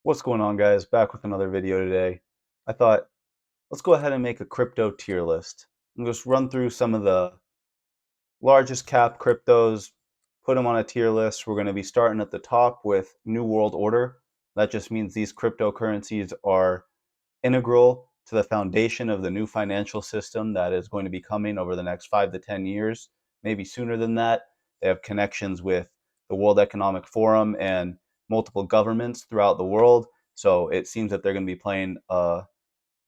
What's going on, guys? Back with another video today. I thought, let's go ahead and make a crypto tier list and just run through some of the largest cap cryptos, put them on a tier list. We're going to be starting at the top with New World Order. That just means these cryptocurrencies are integral to the foundation of the new financial system that is going to be coming over the next 5 to 10 years, maybe sooner than that. They have connections with the World Economic Forum and multiple governments throughout the world. So it seems that they're going to be playing a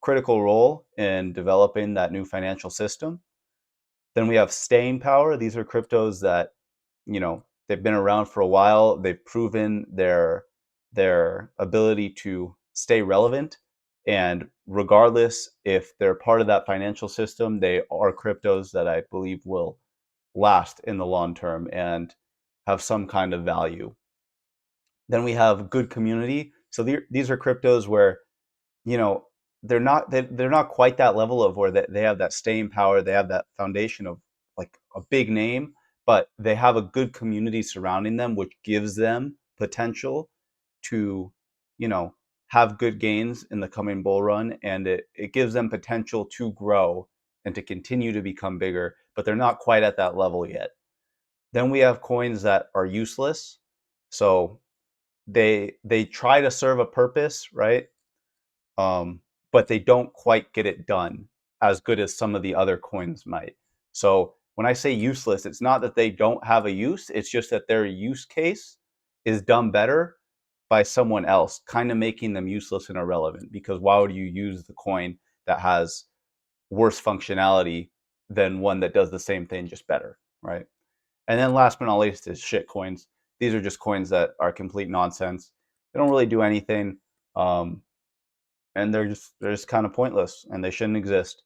critical role in developing that new financial system. Then we have staying power. These are cryptos that, they've been around for a while. They've proven their ability to stay relevant. And regardless if they're part of that financial system, they are cryptos that I believe will last in the long term and have some kind of value. Then we have good community. So these are cryptos where, you know, they're not quite that level of where they have that staying power. They have that foundation of like a big name, but they have a good community surrounding them, which gives them potential to, you know, have good gains in the coming bull run, and it gives them potential to grow and to continue to become bigger, but they're not quite at that level yet. Then we have coins that are useless. So they try to serve a purpose, right? But they don't quite get it done as good as some of the other coins might. So when I say useless, it's not that they don't have a use, it's just that their use case is done better by someone else, kind of making them useless and irrelevant. Because why would you use the coin that has worse functionality than one that does the same thing just better, right? And then last but not least is shit coins. These are just coins that are complete nonsense. They don't really do anything. Um, and they're just kind of pointless and they shouldn't exist.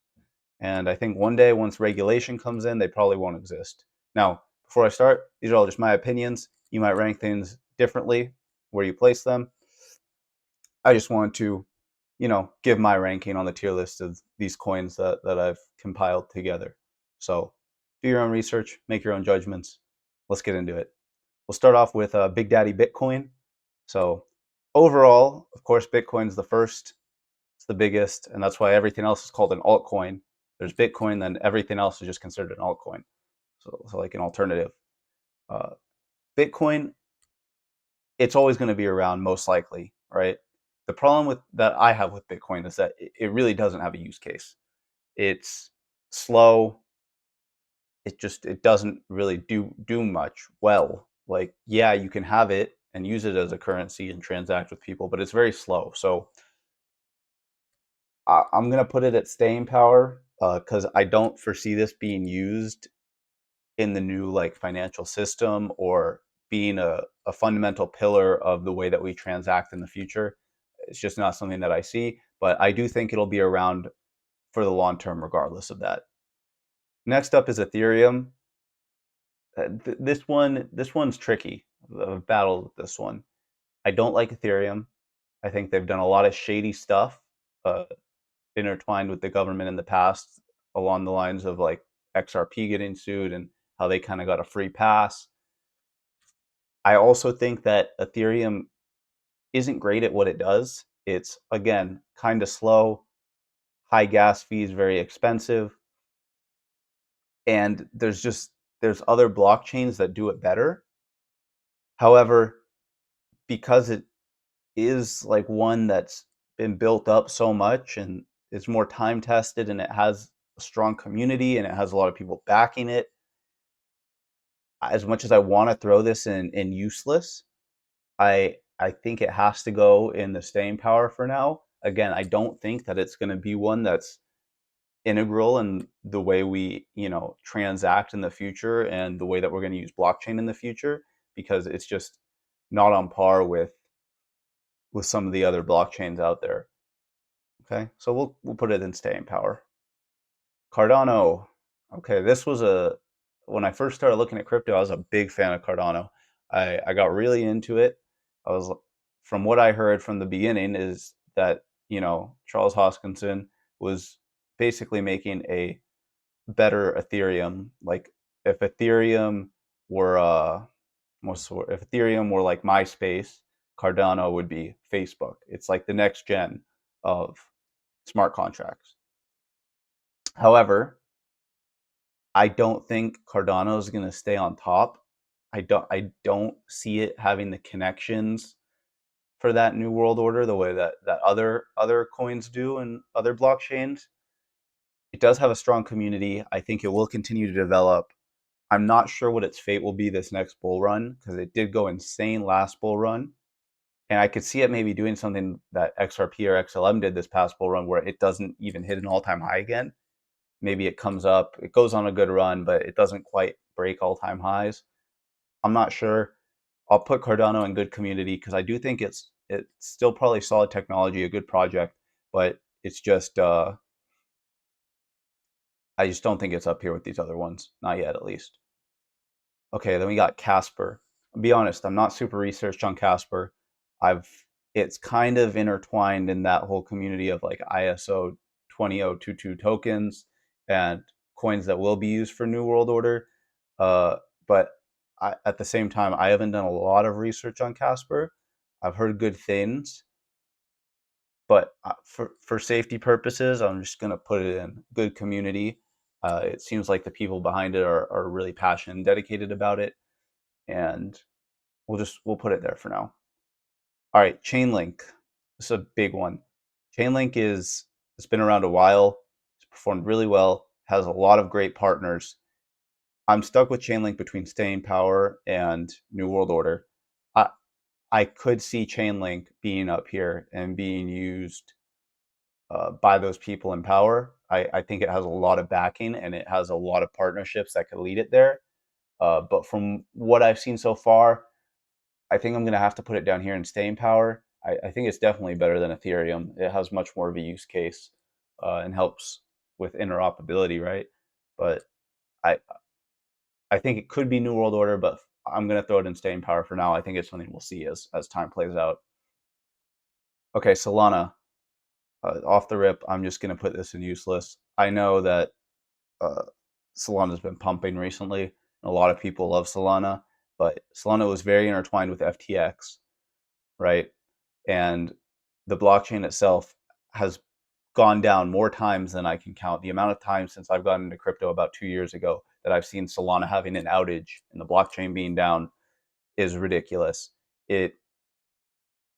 And I think one day once regulation comes in, they probably won't exist. Now, before I start, these are all just my opinions. You might rank things differently where you place them. I just wanted to, give my ranking on the tier list of these coins that I've compiled together. So do your own research, make your own judgments. Let's get into it. We'll start off with Big Daddy Bitcoin. So overall, of course, Bitcoin's the first. It's the biggest, and that's why everything else is called an altcoin. There's Bitcoin, then everything else is just considered an altcoin. So like an alternative. Uh, Bitcoin, it's always going to be around, most likely, right? The problem with that I have with Bitcoin is that it really doesn't have a use case. It's slow. It doesn't really do much well. Like, yeah, you can have it and use it as a currency and transact with people, but it's very slow. So I'm gonna put it at staying power because I don't foresee this being used in the new like financial system or being a fundamental pillar of the way that we transact in the future. It's just not something that I see, but I do think it'll be around for the long term, regardless of that. Next up is Ethereum. This one's tricky. I've battled with this one. I don't like Ethereum. I think they've done a lot of shady stuff. Uh, Intertwined with the government in the past along the lines of like XRP getting sued and how they kind of got a free pass. I also think that Ethereum isn't great at what it does. It's, again, kind of slow, high gas fees, very expensive, and there's other blockchains that do it better. However, because it is like one that's been built up so much and it's more time tested and it has a strong community and it has a lot of people backing it, as much as I want to throw this in useless, I think it has to go in the staying power for now. Again, I don't think that it's going to be one that's integral in the way we, transact in the future and the way that we're going to use blockchain in the future, because it's just not on par with some of the other blockchains out there. Okay, so we'll put it in staying power. Cardano. Okay, this was a when I first started looking at crypto, I was a big fan of Cardano. I got really into it. I was From what I heard from the beginning is that, Charles Hoskinson was basically making a better Ethereum. Like if Ethereum were if Ethereum were like MySpace, Cardano would be Facebook. It's like the next gen of smart contracts. However, I don't think Cardano is going to stay on top. I don't see it having the connections for that new world order the way that other coins do and other blockchains. It does have a strong community. I think it will continue to develop. I'm not sure what its fate will be this next bull run because it did go insane last bull run. And I could see it maybe doing something that XRP or XLM did this past bull run where it doesn't even hit an all-time high again. Maybe it comes up, it goes on a good run, but it doesn't quite break all-time highs. I'm not sure. I'll put Cardano in good community because I do think it's still probably solid technology, a good project, but it's just I just don't think it's up here with these other ones, not yet at least. Okay, then we got Casper. I'll be honest, I'm not super researched on Casper. I've It's kind of intertwined in that whole community of like ISO 20022 tokens and coins that will be used for New World Order. Uh, but at the same time, I haven't done a lot of research on Casper. I've heard good things, but for safety purposes, I'm just gonna put it in good community. It seems like the people behind it are really passionate and dedicated about it, and we'll put it there for now. All right, Chainlink. This is a big one. Chainlink it's been around a while. It's performed really well. Has a lot of great partners. I'm stuck with Chainlink between staying power and New World Order. I I could see Chainlink being up here and being used by those people in power. I think it has a lot of backing and it has a lot of partnerships that could lead it there. But from what I've seen so far, I think I'm going to have to put it down here in staying power. I think it's definitely better than Ethereum. It has much more of a use case and helps with interoperability, right? But I I think it could be New World Order, but I'm going to throw it in staying power for now. I think it's something we'll see as time plays out. Okay, Solana. Off the rip, I'm just going to put this in useless. I know that uh, Solana's been pumping recently. A lot of people love Solana, but Solana was very intertwined with FTX, right? And the blockchain itself has gone down more times than I can count. The amount of times since I've gotten into crypto about 2 years ago that I've seen Solana having an outage and the blockchain being down is ridiculous. It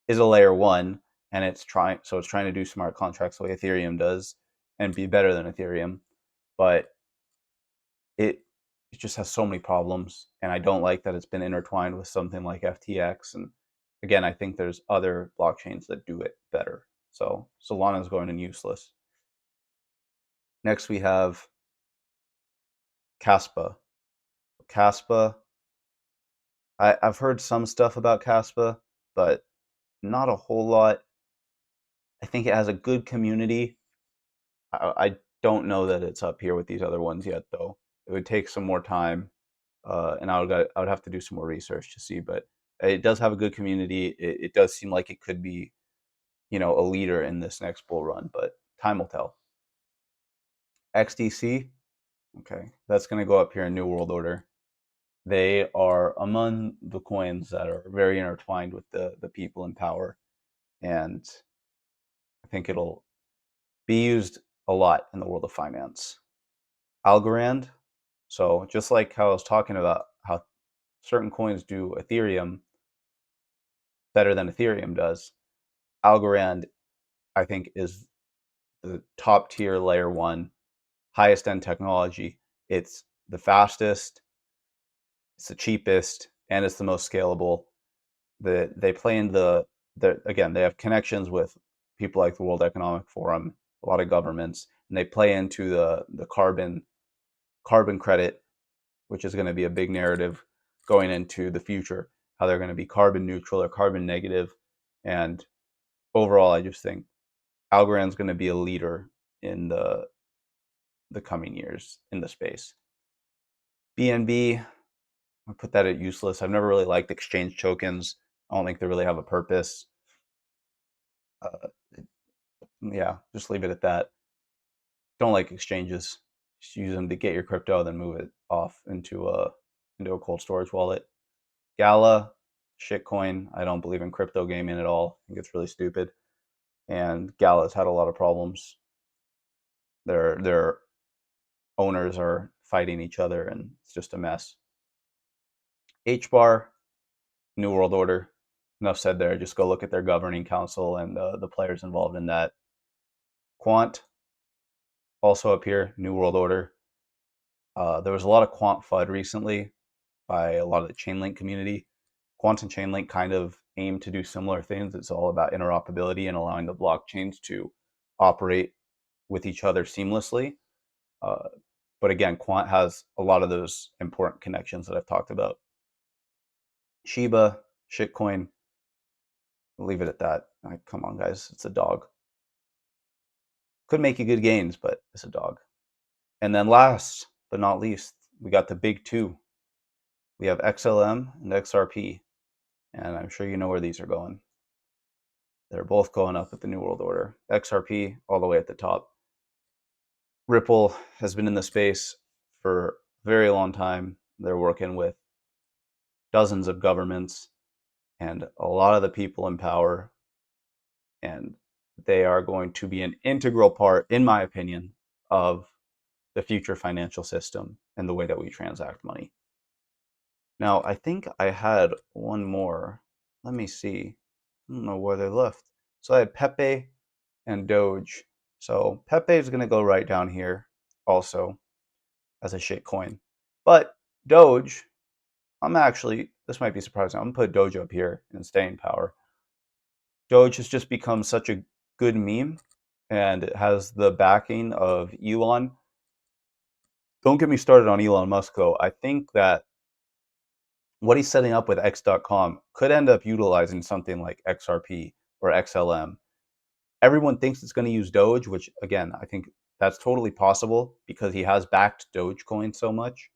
is a layer one, and it's trying to do smart contracts the way Ethereum does and be better than Ethereum, but it it just has so many problems, and I don't like that it's been intertwined with something like FTX. And again, I think there's other blockchains that do it better. So Solana is going in useless. Next, we have Caspa. Caspa, I've heard some stuff about Caspa, but not a whole lot. I think it has a good community. I don't know that it's up here with these other ones yet, though. It would take some more time, and I would have to do some more research to see. But it does have a good community. It does seem like it could be, a leader in this next bull run, but time will tell. XDC, okay, that's going to go up here in New World Order. They are among the coins that are very intertwined with the people in power, and I think it'll be used a lot in the world of finance. Algorand, so just like how I was talking about how certain coins do Ethereum better than Ethereum does, Algorand, I think, is the top tier layer one, highest end technology. It's the fastest, it's the cheapest, and it's the most scalable. They play in again, they have connections with people like the World Economic Forum, a lot of governments, and they play into the carbon credit, which is going to be a big narrative going into the future, how they're going to be carbon neutral or carbon negative. And overall, I just think Algorand's going to be a leader in the coming years in the space. BNB, I put that at useless. I've never really liked exchange tokens. I don't think they really have a purpose. Uh, yeah, just leave it at that. Don't like exchanges. Just use them to get your crypto, then move it off into a cold storage wallet. Gala, shitcoin. I don't believe in crypto gaming at all. I think it's really stupid. And Gala's had a lot of problems. Their owners are fighting each other, and it's just a mess. HBAR, New World Order. Enough said there. Just go look at their governing council and the players involved in that. Quant, also up here, New World Order. There was a lot of quant FUD recently by a lot of the Chainlink community. Quant and Chainlink kind of aim to do similar things. It's all about interoperability and allowing the blockchains to operate with each other seamlessly. But again, Quant has a lot of those important connections that I've talked about. Shiba, shitcoin, we'll leave it at that. Come on, guys, it's a dog. Could make you good gains, but it's a dog. And then last but not least, we got the big two. We have XLM and XRP, and I'm sure you know where these are going. They're both going up with the New World Order. XRP all the way at the top. Ripple has been in the space for a very long time. They're working with dozens of governments and a lot of the people in power, and they are going to be an integral part, in my opinion, of the future financial system and the way that we transact money. Now, I think I had one more. Let me see. I don't know where they left. So I had Pepe and Doge. So Pepe is going to go right down here also as a shit coin. But Doge, this might be surprising. I'm going to put Doge up here in staying power. Doge has just become such a good meme, and it has the backing of Elon. Don't get me started on Elon Musk, though. I think that what he's setting up with X.com could end up utilizing something like XRP or XLM. Everyone thinks it's going to use Doge, which again, I think that's totally possible because he has backed Dogecoin so much.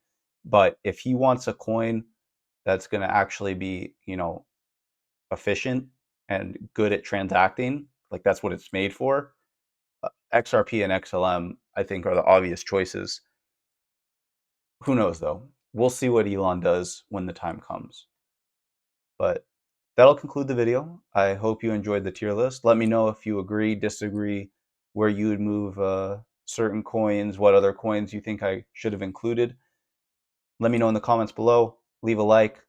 But if he wants a coin that's going to actually be, efficient and good at transacting, like that's what it's made for, XRP and XLM, I think, are the obvious choices. Who knows, though? We'll see what Elon does when the time comes. But that'll conclude the video. I hope you enjoyed the tier list. Let me know if you agree, disagree, where you would move certain coins, what other coins you think I should have included. Let me know in the comments below. Leave a like,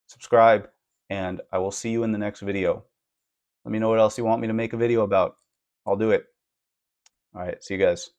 subscribe, and I will see you in the next video. Let me know what else you want me to make a video about. I'll do it. All right, see you guys.